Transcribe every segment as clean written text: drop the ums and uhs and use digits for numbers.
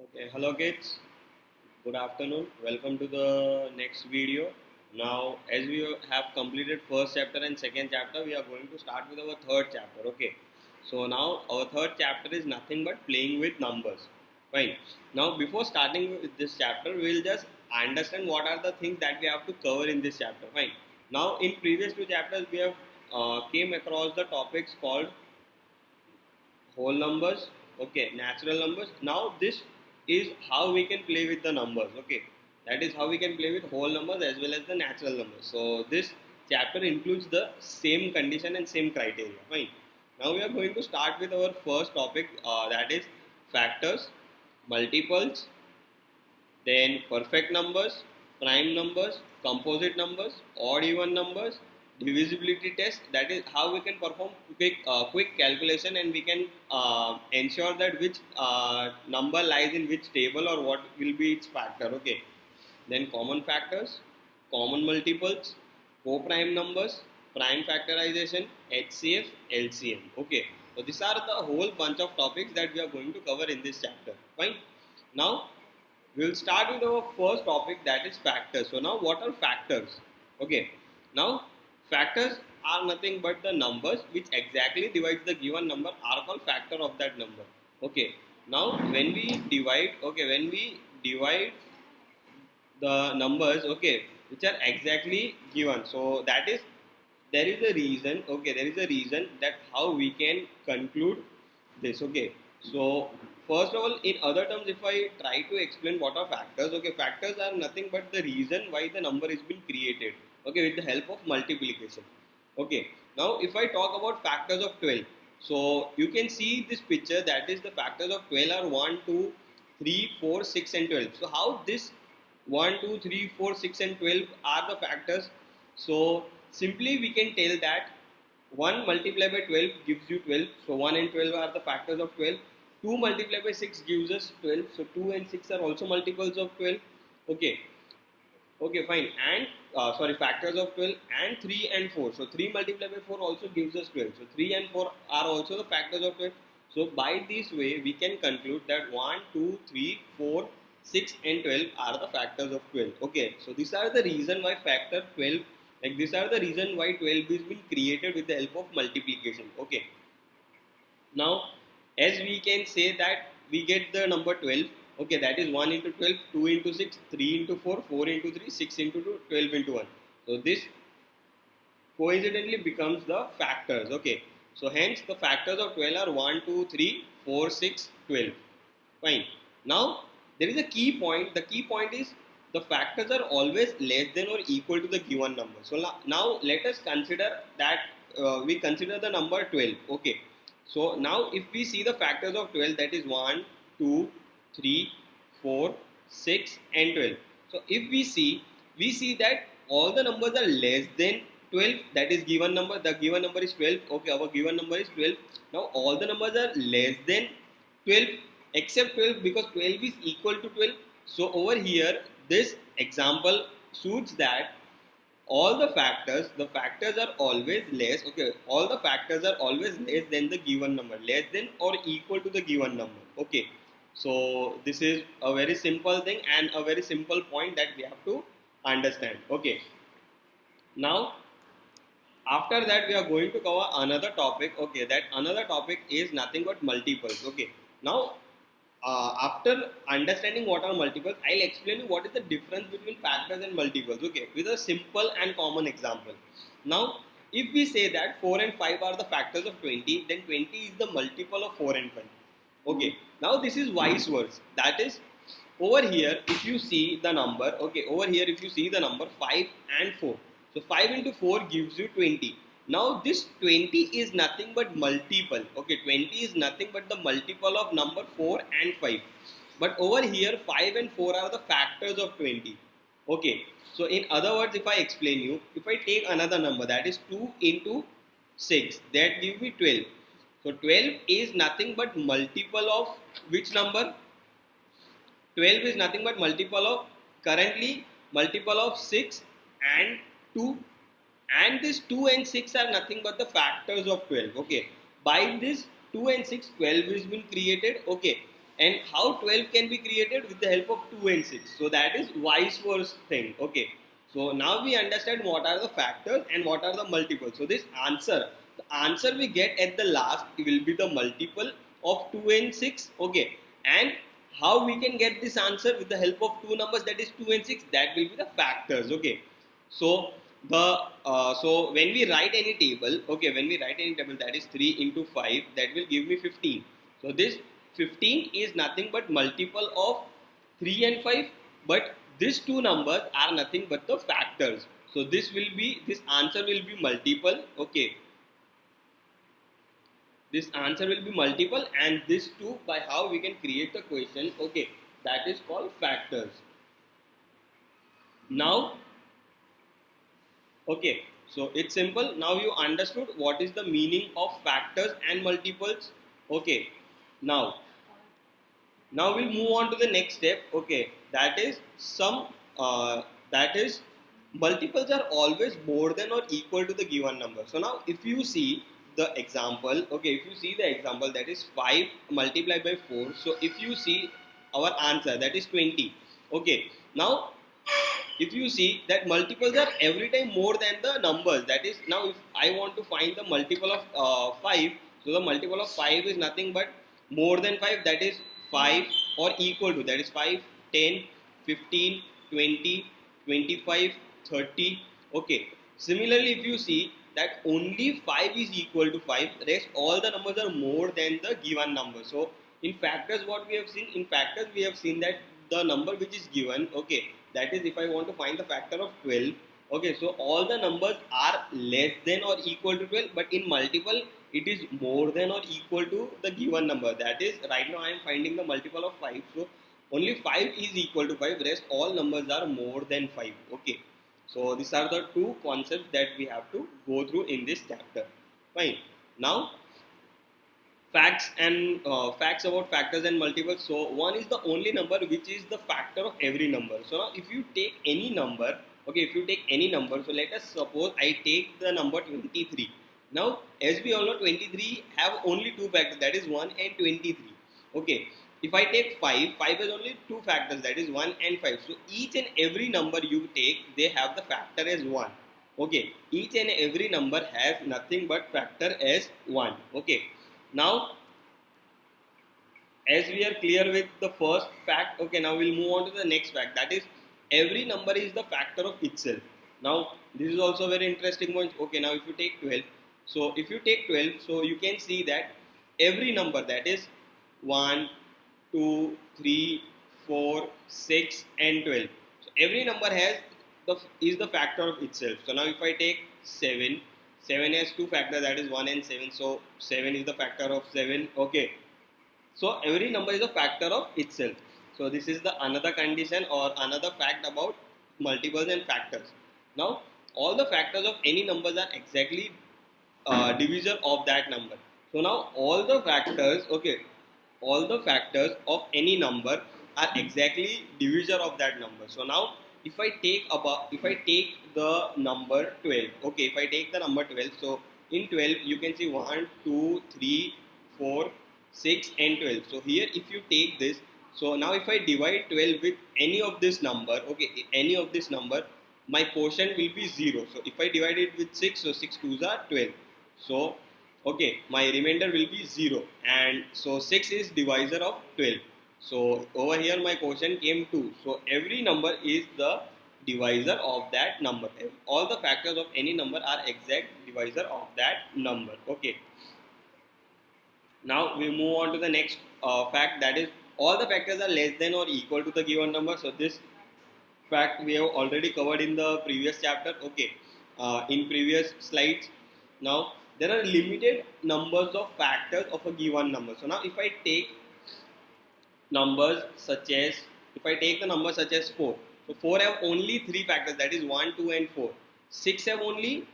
Okay, hello kids. Good afternoon. Welcome to the next video. Now, as we have completed first chapter and second chapter, we are going to start with our third chapter. Okay. So now our third chapter is nothing but playing with numbers. Fine. Now, before starting with this chapter, we will just understand what are the things that we have to cover in this chapter. Fine. Now, in previous two chapters, we have came across the topics called whole numbers, okay, natural numbers. Now this is how we can play with the numbers, okay, that is how we can play with whole numbers as well as the natural numbers. So this chapter includes the same condition and same criteria. Fine. Now we are going to start with our first topic, that is factors, multiples, then perfect numbers, prime numbers, composite numbers, odd even numbers, divisibility test. That is how we can perform quick calculation, and we can ensure that which number lies in which table or what will be its factor. Okay. Then common factors, common multiples, co-prime numbers, prime factorization, HCF, LCM. Okay. So these are the whole bunch of topics that we are going to cover in this chapter. Fine. Now we will start with our first topic, that is factors. So now what are factors? Okay. Now factors are nothing but the numbers which exactly divides the given number are called factor of that number. Okay. Now when we divide the numbers, okay, which are exactly given, so that is there is a reason, okay, there is a reason that how we can conclude this. Okay. So first of all, in other terms, if I try to explain what are factors, okay, factors are nothing but the reason why the number is been created, okay, with the help of multiplication. Okay. Now if I talk about factors of 12, so you can see this picture, that is the factors of 12 are 1 2 3 4 6 and 12. So how this 1 2 3 4 6 and 12 are the factors? So simply we can tell that 1 multiplied by 12 gives you 12. So 1 and 12 are the factors of 12. 2 multiplied by 6 gives us 12. So 2 and 6 are also multiples of 12. Okay. Okay, fine. And sorry, factors of 12, and 3 and 4. So 3 multiplied by 4 also gives us 12. So 3 and 4 are also the factors of 12. So by this way, we can conclude that 1, 2, 3, 4, 6 and 12 are the factors of 12. Okay, so these are the reason why factor 12, like these are the reason why 12 is been created with the help of multiplication. Okay. Now, as we can say that we get the number 12, okay, that is 1 into 12, 2 into 6, 3 into 4, 4 into 3, 6 into 2, 12 into 1. So, this coincidentally becomes the factors, okay. So, hence the factors of 12 are 1, 2, 3, 4, 6, 12. Fine. Now, there is a key point. The key point is the factors are always less than or equal to the given number. So, now let us consider that we consider the number 12, okay. So now if we see the factors of 12, that is 1, 2, 3, 4, 6 and 12. So if we see that all the numbers are less than 12, that is given number, the given number is 12, okay, our given number is 12. Now all the numbers are less than 12 except 12, because 12 is equal to 12. So over here, this example suits that all the factors are always less, okay, all the factors are always less than the given number, less than or equal to the given number. Okay. So this is a very simple thing and a very simple point that we have to understand. Okay. Now after that, we are going to cover another topic, okay, that another topic is nothing but multiples. Okay. Now after understanding what are multiples, I'll explain you what is the difference between factors and multiples, okay, with a simple and common example. Now if we say that 4 and 5 are the factors of 20, then 20 is the multiple of 4 and 5. Okay. Now this is vice versa, that is, over here if you see the number, okay, over here if you see the number 5 and 4, so 5 into 4 gives you 20. Now this 20 is nothing but multiple, okay, 20 is nothing but the multiple of number 4 and 5. But over here 5 and 4 are the factors of 20. Okay. So in other words, if I explain you, if I take another number, that is 2 into 6, that gives me 12. So 12 is nothing but multiple of which number? 12 is nothing but multiple of, currently multiple of 6 and 2, and this 2 and 6 are nothing but the factors of 12. Okay. By this 2 and 6, 12 has been created. Okay. and how 12 can be created with the help of 2 and 6. So that is vice versa thing. Okay, so now we understand what are the factors and what are the multiples. So this answer, the answer we get at the last will be the multiple of 2 and 6. Okay, and how we can get this answer with the help of two numbers, that is 2 and 6, that will be the factors. Okay, so the so when we write any table, okay, when we write any table, that is 3 into 5, that will give me 15. So this 15 is nothing but multiple of 3 and 5, but these two numbers are nothing but the factors. So this answer will be multiple. Okay, this answer will be multiple, and this two, by how we can create the question, okay, that is called factors. Now, okay, so it's simple. Now you understood what is the meaning of factors and multiples. Okay, now we'll move on to the next step. Okay, that is that is multiples are always more than or equal to the given number. So now if you see the example, okay, if you see the example, that is 5 multiplied by 4. So if you see our answer, that is 20. Okay, now if you see that multiples are every time more than the numbers, that is, now if I want to find the multiple of 5, so the multiple of 5 is nothing but more than 5, that is 5, or equal to, that is 5, 10, 15, 20, 25, 30. Okay, similarly if you see that only 5 is equal to 5, rest all the numbers are more than the given number. So in factors, what we have seen, in factors we have seen that the number which is given, okay, that is if I want to find the factor of 12, okay, so all the numbers are less than or equal to 12, but in multiple it is more than or equal to the given number. That is, right now I am finding the multiple of 5, so only 5 is equal to 5, rest all numbers are more than 5. Okay, so these are the two concepts that we have to go through in this chapter. Fine. Now facts about factors and multiples. So one is the only number which is the factor of every number. So now if you take any number, okay, if you take any number, so let us suppose I take the number 23. Now as we all know, 23 have only two factors, that is 1 and 23. Okay, if I take 5, 5 has only two factors, that is 1 and 5. So each and every number you take, they have the factor as 1. Okay, each and every number has nothing but factor as 1. Okay, now as we are clear with the first fact, okay, now we'll move on to the next fact, that is every number is the factor of itself. Now this is also very interesting point. Okay, now if you take 12, so if you take 12, so you can see that every number, that is 1, 2, 3, 4, 6 and 12, so every number has the factor of itself. So now if I take 7, 7 has two factors, that is 1 and 7, so 7 is the factor of 7. Okay, so every number is a factor of itself. So this is the another condition or another fact about multiples and factors. Now all the factors of any numbers are exactly divisor of that number. So now all the factors, okay, all the factors of any number are exactly divisor of that number. So now if I take the number 12, okay, if I take the number 12, so in 12 you can see 1, 2, 3, 4, 6 and 12. So here if you take this, so now if I divide 12 with any of this number, okay, any of this number, my quotient will be 0. So if I divide it with 6, so 6 twos are 12. So okay, my remainder will be 0, and so 6 is divisor of 12. So over here my quotient came 2. So every number is the divisor of that number. All the factors of any number are exact divisor of that number. Okay, now we move on to the next fact, that is all the factors are less than or equal to the given number. So this fact we have already covered in the previous chapter. Okay, in previous slides. Now there are limited numbers of factors of a given number. So now if I take numbers such as, if I take the number such as 4, so 4 have only 3 factors, that is 1, 2 and 4. 6 have only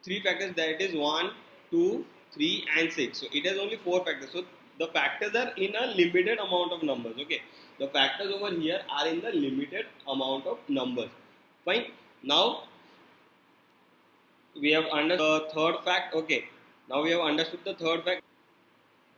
3 factors, that is 1, 2, 3 and 6. So it has only 4 factors. So the factors are in a limited amount of numbers. Okay, the factors over here are in the limited amount of numbers. Fine. Now we have understood the third fact. Okay, now we have understood the third fact.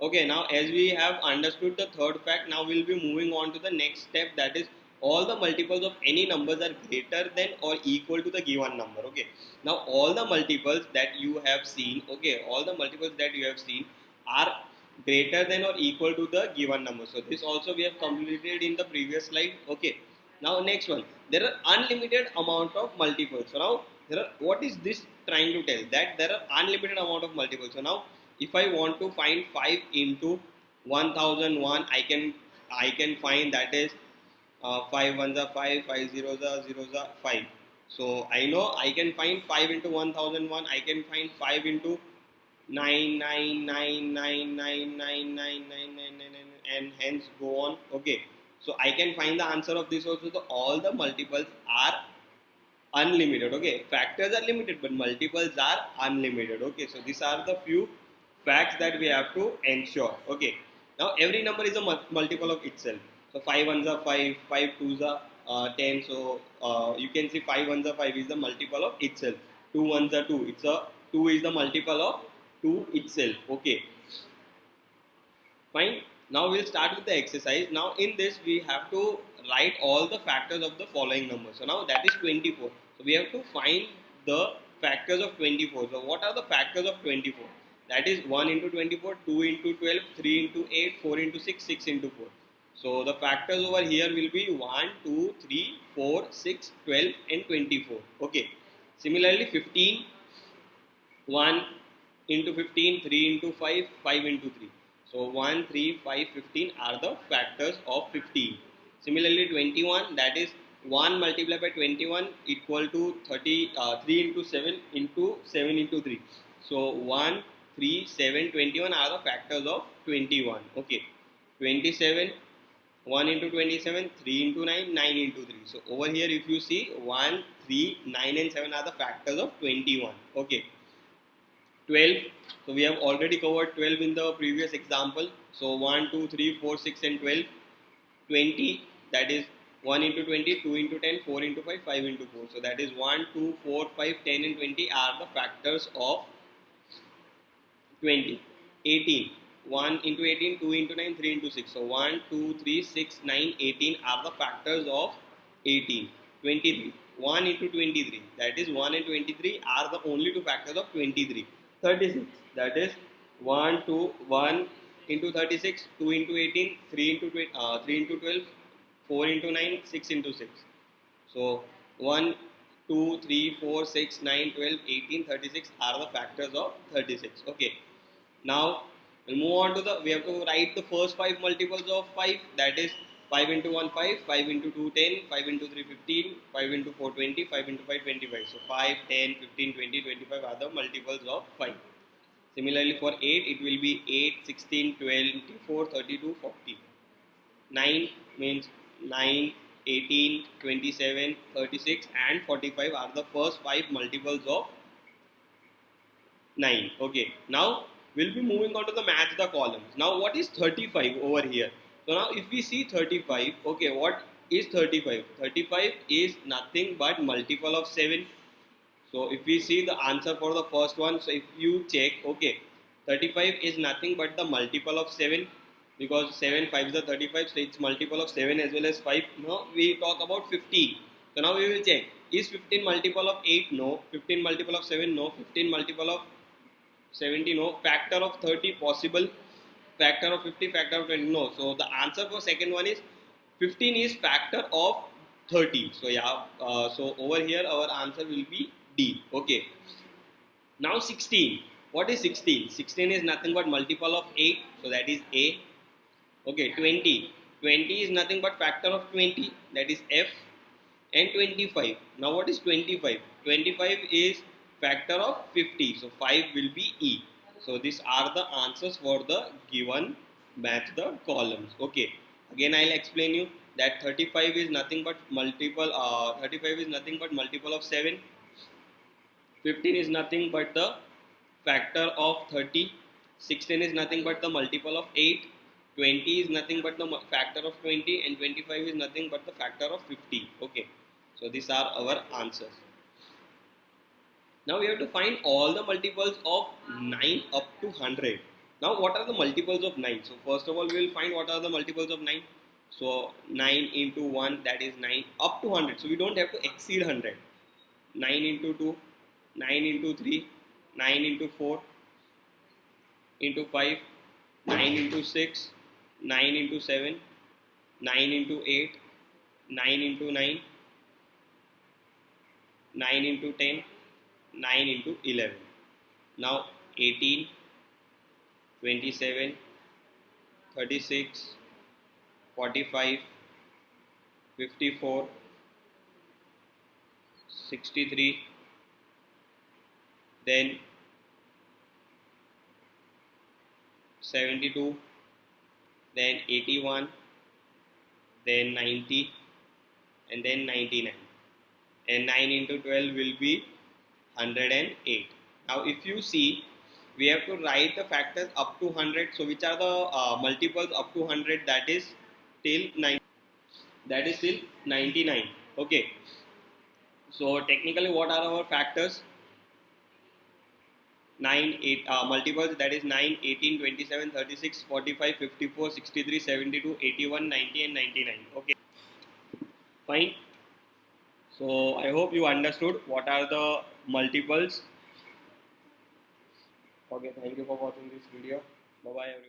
Okay, now as we have understood the third fact, now we'll be moving on to the next step, that is all the multiples of any numbers are greater than or equal to the given number. Okay, now all the multiples that you have seen, okay, all the multiples that you have seen are greater than or equal to the given number. So this also we have completed in the previous slide. Okay, now next one, there are unlimited amount of multiples. So now there are, what is this trying to tell? That there are unlimited amount of multiples. So now if I want to find 5 into 1001, I can find, that is 5 ones are 5, 5 zeros are 5. So I know I can find 5 into 1001, I can find 5 into 99999999999, and hence go on. Okay, so I can find the answer of this also. So all the multiples are unlimited. Okay, factors are limited but multiples are unlimited. Okay, so these are the few facts that we have to ensure. Okay, now every number is a multiple of itself. So 5 ones are 5, 5 twos are 10. So you can see 5 ones are 5 is the multiple of itself. 2 ones are 2, it's a 2 is the multiple of 2 itself. Okay, fine. Now we'll start with the exercise. Now in this we have to write all the factors of the following numbers. So now that is 24. So we have to find the factors of 24. So what are the factors of 24? That is 1 into 24, 2 into 12, 3 into 8, 4 into 6, 6 into 4. So the factors over here will be 1, 2, 3, 4, 6, 12 and 24. Okay. Similarly 15, 1 into 15, 3 into 5, 5 into 3. So 1, 3, 5, 15 are the factors of 15. Similarly 21, that is 1 multiplied by 21 equal to 3 into 7 into 7 into 3. So 1, 3, 7, 21 are the factors of 21. Okay. 27, 1 into 27, 3 into 9, 9 into 3. So over here if you see 1, 3, 9 and 7 are the factors of 21. Okay. 12, so we have already covered 12 in the previous example. So 1, 2, 3, 4, 6 and 12. 20, that is 1 into 20, 2 into 10, 4 into 5, 5 into 4. So that is 1, 2, 4, 5, 10 and 20 are the factors of 20. 18, 1 into 18, 2 into 9, 3 into 6. So 1, 2, 3, 6, 9, 18 are the factors of 18. 23, 1 into 23, that is 1 and 23 are the only two factors of 23. 36, that is 1, 2, 1 into 36, 2 into 18, 3 into 3 into 12, 4 into 9, 6 into 6. So 1, 2, 3, 4, 6, 9, 12, 18, 36 are the factors of 36. Okay. Now we'll move on to the, we have to write the first 5 multiples of 5, that is 5 into 1 5, 5 into 2 10, 5 into 3 15, 5 into 4 20, 5 into 5 25. So 5, 10, 15, 20, 25 are the multiples of 5. Similarly for 8 it will be 8, 16, 24, 32, 40. 9 means 9, 18, 27, 36 and 45 are the first 5 multiples of 9. Okay, now we'll be moving on to the match the columns. Now what is 35 over here? So now if we see 35, okay, what is 35? 35 is nothing but multiple of 7. So if we see the answer for the first one, so if you check, okay, 35 is nothing but the multiple of 7, because 7 5 is the 35, so it's multiple of 7 as well as 5. Now we talk about 15. So now we will check, is 15 multiple of 8? No. 15 multiple of 7? No. 15 multiple of 70? No. Factor of 30 possible? Factor of 50? Factor of 20? No. So the answer for second one is 15 is factor of 30. So yeah, so over here our answer will be D. Okay. Now 16. What is 16? 16 is nothing but multiple of 8. So that is A. Okay. 20. 20 is nothing but factor of 20. That is F. And 25. Now what is 25? 25 is factor of 50. So 5 will be E. So these are the answers for the given match the columns. Okay. Again I'll explain you that 35 is nothing but multiple 35 is nothing but multiple of 7. 15 is nothing but the factor of 30. 16 is nothing but the multiple of 8. 20 is nothing but the factor of 20 and 25 is nothing but the factor of 50. Okay. So these are our answers. Now we have to find all the multiples of 9 up to 100. Now, what are the multiples of 9? So, first of all, we will find what are the multiples of 9. So, 9 into 1, that is 9, up to 100. So, we don't have to exceed 100. 9 into 2, 9 into 3, 9 into 4, into 5, 9 into 6, 9 into 7, 9 into 8, 9 into 9, 9 into 10, 9 into 11. Now 18, 27, 36, 45, 54, 63, then 72, then 81, then 90, and then 99. And 9 into 12 will be 108. Now if you see, we have to write the factors up to 100. So which are the multiples up to 100? That is till 9. That is till 99. Okay. So technically, what are our factors? 9, 8 multiples, that is 9, 18, 27, 36, 45, 54, 63, 72, 81, 90, and 99. Okay, fine. So I hope you understood what are the multiples. Okay, thank you for watching this video. Bye bye everyone.